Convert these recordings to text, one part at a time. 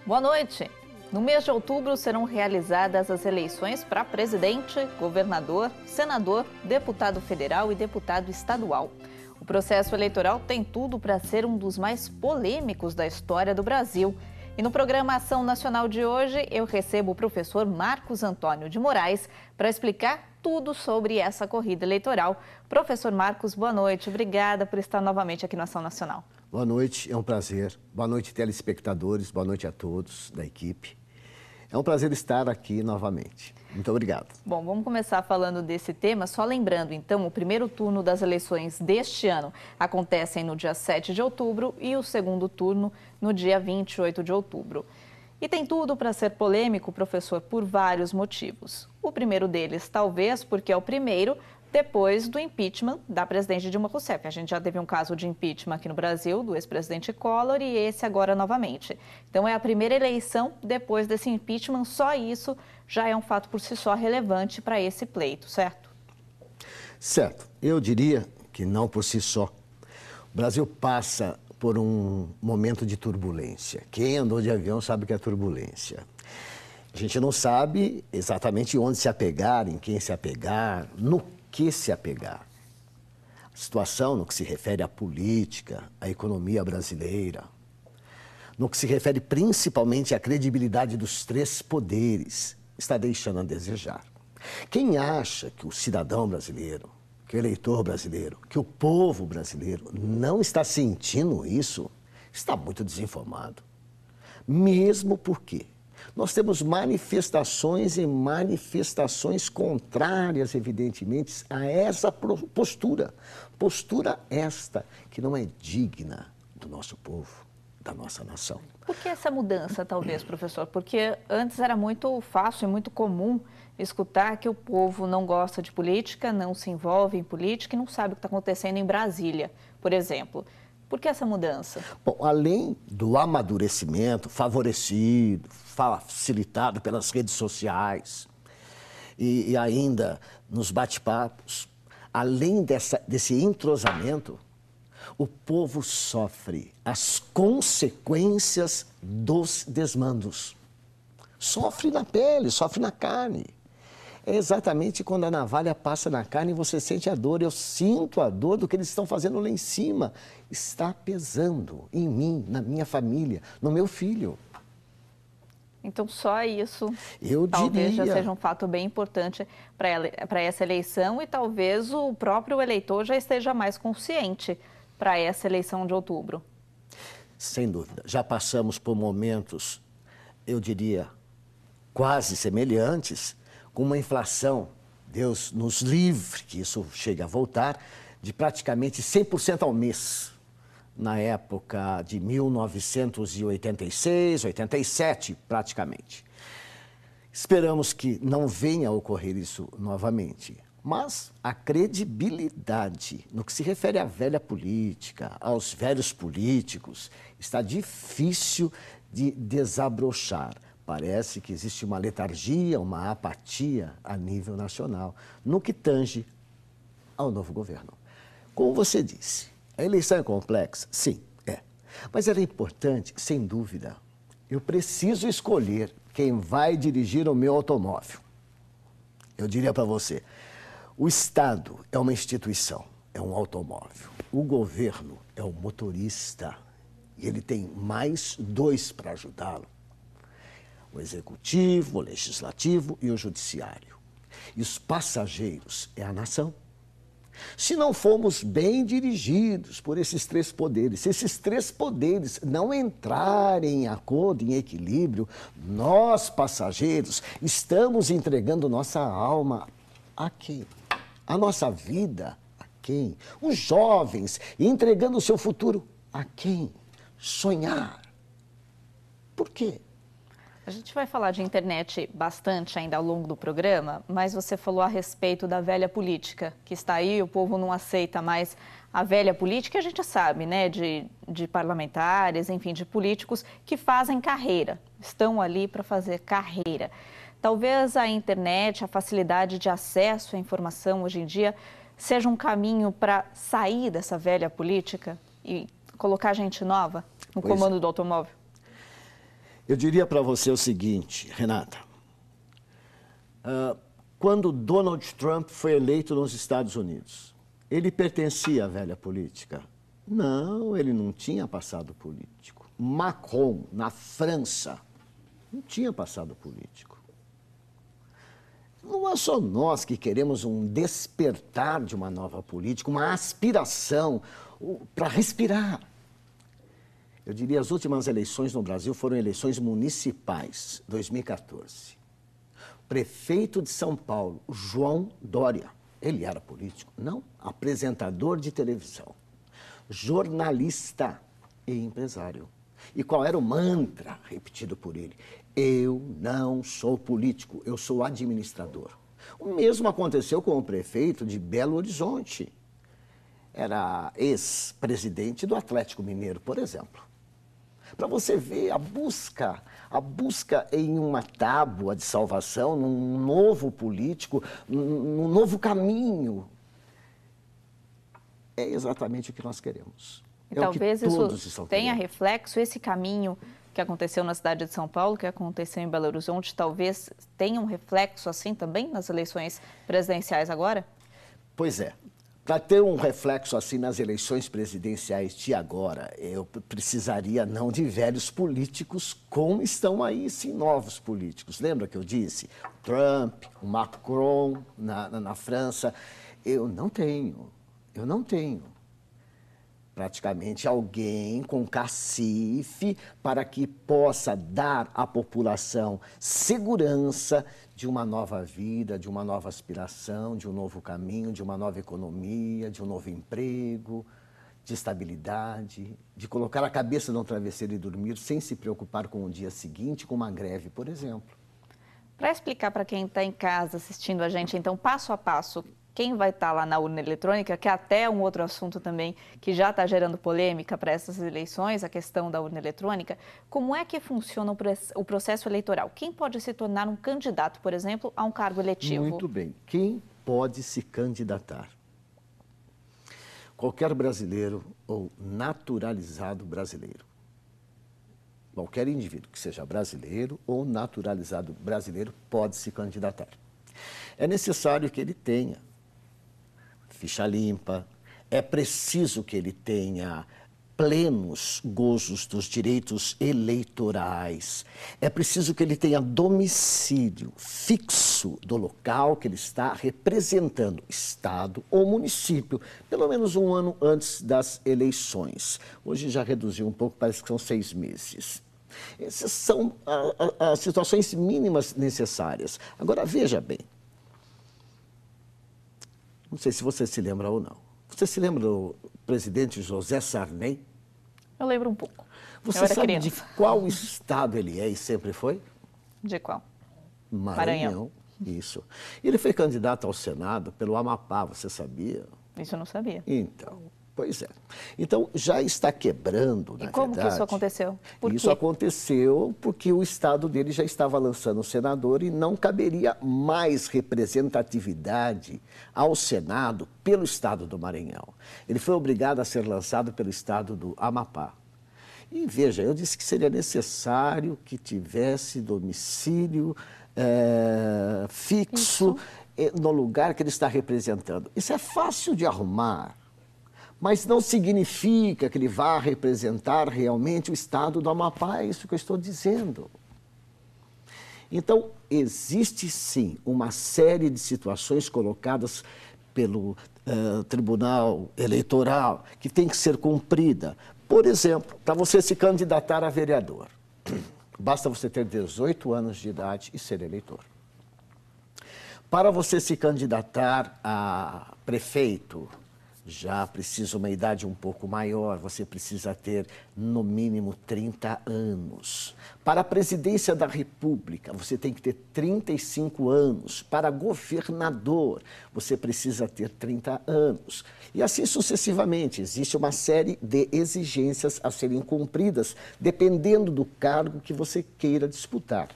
Boa noite. No mês de outubro serão realizadas as eleições para presidente, governador, senador, deputado federal e deputado estadual. O processo eleitoral tem tudo para ser um dos mais polêmicos da história do Brasil. E no programa Ação Nacional de hoje, eu recebo o professor Marcos Antônio de Moraes para explicar tudo sobre essa corrida eleitoral. Professor Marcos, boa noite. Obrigada por estar novamente aqui no Ação Nacional. Boa noite, é um prazer. Boa noite, telespectadores. Boa noite a todos da equipe. É um prazer estar aqui novamente. Muito obrigado. Bom, vamos começar falando desse tema. Só lembrando, então, o primeiro turno das eleições deste ano acontecem no dia 7 de outubro e o segundo turno no dia 28 de outubro. E tem tudo para ser polêmico, professor, por vários motivos. O primeiro deles, talvez, porque é o primeiro depois do impeachment da presidente Dilma Rousseff. A gente já teve um caso de impeachment aqui no Brasil, do ex-presidente Collor, e esse agora novamente. Então, é a primeira eleição depois desse impeachment, só isso já é um fato por si só relevante para esse pleito, certo? Certo. Eu diria que não por si só. O Brasil passa por um momento de turbulência. Quem andou de avião sabe o que é turbulência. A gente não sabe exatamente onde se apegar, em quem se apegar, no que se apegar. A situação no que se refere à política, à economia brasileira, no que se refere principalmente à credibilidade dos três poderes, está deixando a desejar. Quem acha que o cidadão brasileiro, que o eleitor brasileiro, que o povo brasileiro não está sentindo isso, está muito desinformado. Mesmo porque nós temos manifestações e manifestações contrárias, evidentemente, a essa postura. Postura esta que não é digna do nosso povo, da nossa nação. Por que essa mudança, talvez, professor? Porque antes era muito fácil e muito comum escutar que o povo não gosta de política, não se envolve em política e não sabe o que está acontecendo em Brasília, por exemplo. Por que essa mudança? Bom, além do amadurecimento favorecido, facilitado pelas redes sociais e ainda nos bate-papos, além desse entrosamento, o povo sofre as consequências dos desmandos. Sofre na pele, sofre na carne. É exatamente quando a navalha passa na carne e você sente a dor. Eu sinto a dor do que eles estão fazendo lá em cima. Está pesando em mim, na minha família, no meu filho. Então, só isso Eu talvez diria... já seja um fato bem importante para essa eleição e talvez o próprio eleitor já esteja mais consciente para essa eleição de outubro. Sem dúvida. Já passamos por momentos, eu diria, quase semelhantes, com uma inflação, Deus nos livre que isso chegue a voltar, de praticamente 100% ao mês. Na época de 1986, 87, praticamente. Esperamos que não venha a ocorrer isso novamente. Mas a credibilidade, no que se refere à velha política, aos velhos políticos, está difícil de desabrochar. Parece que existe uma letargia, uma apatia a nível nacional, no que tange ao novo governo. Como você disse, a eleição é complexa? Sim, é. Mas ela é importante, sem dúvida. Eu preciso escolher quem vai dirigir o meu automóvel. Eu diria para você, o Estado é uma instituição, é um automóvel. O governo é o motorista e ele tem mais dois para ajudá-lo. O executivo, o legislativo e o judiciário. E os passageiros é a nação. Se não formos bem dirigidos por esses três poderes, se esses três poderes não entrarem em acordo, em equilíbrio, nós, passageiros, estamos entregando nossa alma a quem? A nossa vida a quem? Os jovens entregando o seu futuro a quem? Sonhar. Por quê? A gente vai falar de internet bastante ainda ao longo do programa, mas você falou a respeito da velha política, que está aí, o povo não aceita mais a velha política, a gente sabe, né, de parlamentares, enfim, de políticos que fazem carreira, estão ali para fazer carreira. Talvez a internet, a facilidade de acesso à informação hoje em dia, seja um caminho para sair dessa velha política e colocar gente nova no comando do automóvel? Eu diria para você o seguinte, Renata. Quando Donald Trump foi eleito nos Estados Unidos, ele pertencia à velha política? Não, ele não tinha passado político. Macron, na França, não tinha passado político. Não é só nós que queremos um despertar de uma nova política, uma aspiração para respirar. Eu diria, as últimas eleições no Brasil foram eleições municipais, 2014. O prefeito de São Paulo, João Dória, ele era político? Não, apresentador de televisão, jornalista e empresário. E qual era o mantra repetido por ele? Eu não sou político, eu sou administrador. O mesmo aconteceu com o prefeito de Belo Horizonte. Era ex-presidente do Atlético Mineiro, por exemplo. Para você ver a busca em uma tábua de salvação, num novo político, num novo caminho. É exatamente o que nós queremos. E talvez isso tenha reflexo, esse caminho que aconteceu na cidade de São Paulo, que aconteceu em Belo Horizonte, talvez tenha um reflexo assim também nas eleições presidenciais agora? Pois é. Para ter um reflexo assim nas eleições presidenciais de agora, eu precisaria não de velhos políticos, como estão aí, sim, novos políticos. Lembra que eu disse? O Trump, o Macron na França. Eu não tenho praticamente alguém com cacife para que possa dar à população segurança de uma nova vida, de uma nova aspiração, de um novo caminho, de uma nova economia, de um novo emprego, de estabilidade, de colocar a cabeça no travesseiro e dormir sem se preocupar com o dia seguinte, com uma greve, por exemplo. Para explicar para quem está em casa assistindo a gente, então, passo a passo, quem vai estar lá na urna eletrônica, que é até um outro assunto também que já está gerando polêmica para essas eleições, a questão da urna eletrônica, como é que funciona o processo eleitoral? Quem pode se tornar um candidato, por exemplo, a um cargo eletivo? Muito bem. Quem pode se candidatar? Qualquer brasileiro ou naturalizado brasileiro. Qualquer indivíduo que seja brasileiro ou naturalizado brasileiro pode se candidatar. É necessário que ele tenha ficha limpa, é preciso que ele tenha plenos gozos dos direitos eleitorais, é preciso que ele tenha domicílio fixo do local que ele está representando, estado ou município, pelo menos um ano antes das eleições. Hoje já reduziu um pouco, parece que são 6 meses. Essas são as situações mínimas necessárias. Agora, veja bem, não sei se você se lembra ou não. Você se lembra do presidente José Sarney? Eu lembro um pouco. Você sabe de qual estado ele é e sempre foi? De qual? Maranhão. Isso. Ele foi candidato ao Senado pelo Amapá, você sabia? Isso eu não sabia. Então, pois é. Então, já está quebrando, na verdade. E como que isso aconteceu? Por quê? Isso aconteceu porque o estado dele já estava lançando o senador e não caberia mais representatividade ao Senado pelo estado do Maranhão. Ele foi obrigado a ser lançado pelo estado do Amapá. E veja, eu disse que seria necessário que tivesse domicílio fixo no lugar que ele está representando. Isso é fácil de arrumar. Mas não significa que ele vá representar realmente o estado do Amapá, é isso que eu estou dizendo. Então, existe sim uma série de situações colocadas pelo Tribunal Eleitoral que tem que ser cumprida. Por exemplo, para você se candidatar a vereador, basta você ter 18 anos de idade e ser eleitor. Para você se candidatar a prefeito, já precisa uma idade um pouco maior, você precisa ter no mínimo 30 anos. Para a presidência da República, você tem que ter 35 anos. Para governador, você precisa ter 30 anos. E assim sucessivamente, existe uma série de exigências a serem cumpridas, dependendo do cargo que você queira disputar.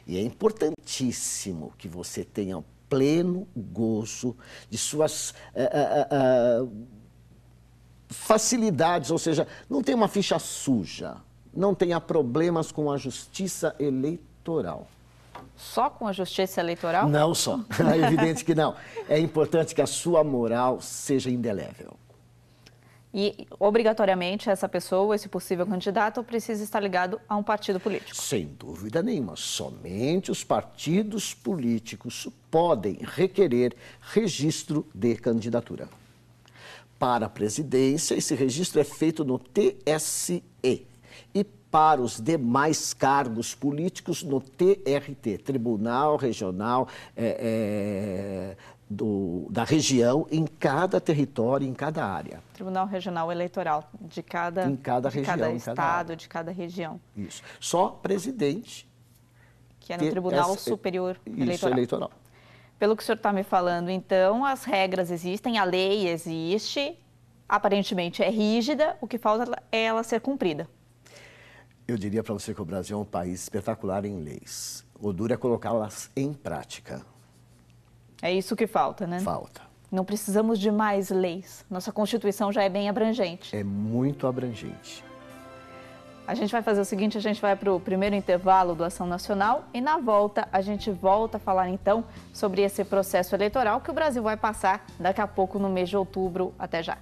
E é importantíssimo que você tenha pleno gozo de suas facilidades, ou seja, não tem uma ficha suja, não tenha problemas com a justiça eleitoral. Só com a justiça eleitoral? Não só, é evidente que não. É importante que a sua moral seja indelével. E, obrigatoriamente, essa pessoa, esse possível candidato, precisa estar ligado a um partido político? Sem dúvida nenhuma. Somente os partidos políticos podem requerer registro de candidatura. Para a presidência, esse registro é feito no TSE. E para os demais cargos políticos, no TRT, Tribunal Regional da região, em cada território, em cada área. Tribunal Regional Eleitoral, de cada estado, de cada região. Isso. Só presidente. Que é no Tribunal Superior Eleitoral. Pelo que o senhor está me falando, então, as regras existem, a lei existe, aparentemente é rígida, o que falta é ela ser cumprida. Eu diria para você que o Brasil é um país espetacular em leis. O duro é colocá-las em prática. É isso que falta, né? Falta. Não precisamos de mais leis. Nossa Constituição já é bem abrangente. É muito abrangente. A gente vai fazer o seguinte, a gente vai para o primeiro intervalo do Ação Nacional e na volta a gente volta a falar então sobre esse processo eleitoral que o Brasil vai passar daqui a pouco no mês de outubro. Até já.